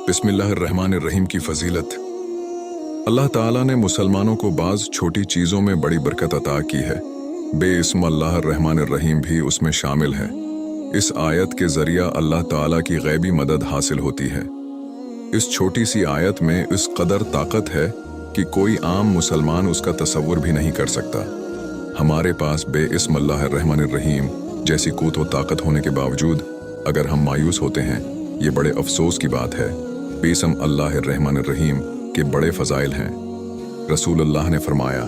बिस्मिल्लाहिर्रहमानिर्रहीम की फजीलत। अल्लाह ताला ने मुसलमानों को बाज़ छोटी चीज़ों में बड़ी बरकत अता की है। बिस्मिल्लाहिर्रहमानिर्रहीम भी उसमें शामिल है। इस आयत के ज़रिया अल्लाह ताला की गैबी मदद हासिल होती है। इस छोटी सी आयत में इस कदर ताकत है कि कोई आम मुसलमान उसका तसव्वुर भी नहीं कर सकता। हमारे पास बिस्मिल्लाहिर्रहमानिर्रहीम जैसी क़ुव्वत व ताकत होने के बावजूद अगर हम मायूस होते हैं, ये बड़े अफसोस की बात है। बिस्मिल्लाहिर्रहमानिर्रहीम के बड़े फ़ज़ाइल हैं। रसूलुल्लाह ने फरमाया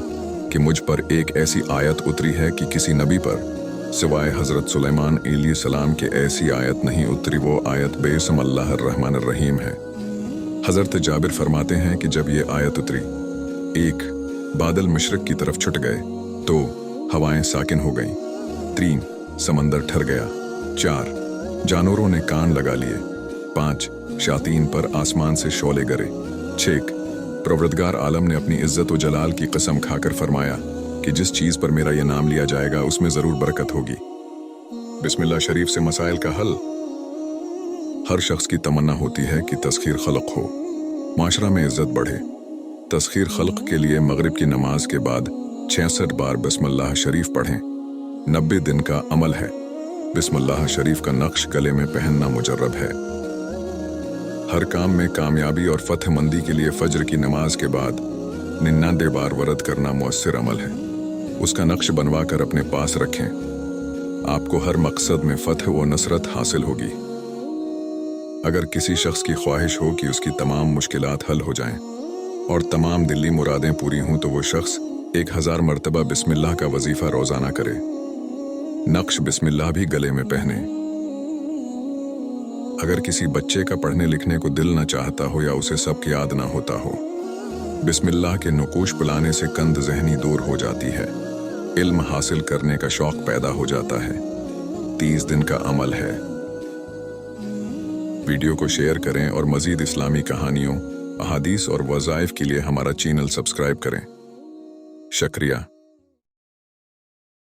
कि मुझ पर एक ऐसी आयत उतरी है कि किसी नबी पर सिवाय हज़रत सुलेमान अलैहिस्सलाम के ऐसी आयत नहीं उतरी। वो आयत बिस्मिल्लाहिर्रहमानिर्रहीम है। हज़रत जाबिर फरमाते हैं कि जब ये आयत उतरी, एक, बादल मशरिक़ की तरफ छुट गए, तो हवाएं साकिन हो गईं। 3, समंदर ठर गया। 4, जानवरों ने कान लगा लिए। 5, शातीन पर आसमान से शोले गिरे। 6, परवरदिगार आलम ने अपनी इज्जत व जलाल की कसम खाकर फरमाया कि जिस चीज़ पर मेरा यह नाम लिया जाएगा उसमें ज़रूर बरकत होगी। बिस्मिल्लाह शरीफ से मसाइल का हल। हर शख्स की तमन्ना होती है कि तस्खीर खल्क हो, माशरा में इज्जत बढ़े। तस्खीर खल्क के लिए मगरिब की नमाज के बाद 66 बार बिस्मिल्लाह शरीफ पढ़ें। 90 दिन का अमल है। बिस्मिल्लाह शरीफ का नक्श गले में पहनना मुजर्रब है। हर काम में कामयाबी और फतहमंदी के लिए फज्र की नमाज के बाद 99 बार वरद करना मुअस्सिर अमल है। उसका नक्श बनवा कर अपने पास रखें। आपको हर मकसद में फतह व नसरत हासिल होगी। अगर किसी शख्स की ख्वाहिश हो कि उसकी तमाम मुश्किलात हल हो जाएं और तमाम दिली मुरादें पूरी हों, तो वो शख्स 1000 मरतबा बिस्मिल्लाह का वजीफा रोजाना करे। नक्श बिस्मिल्लाह भी गले में पहने। अगर किसी बच्चे का पढ़ने लिखने को दिल न चाहता हो या उसे सबक याद ना होता हो, बिस्मिल्लाह के नुकूश बुलाने से कंद ज़हनी दूर हो जाती है। इल्म हासिल करने का शौक पैदा हो जाता है। 30 दिन का अमल है। वीडियो को शेयर करें और मज़ीद इस्लामी कहानियों, अहादीस और वज़ाइफ के लिए हमारा चैनल सब्सक्राइब करें। शुक्रिया।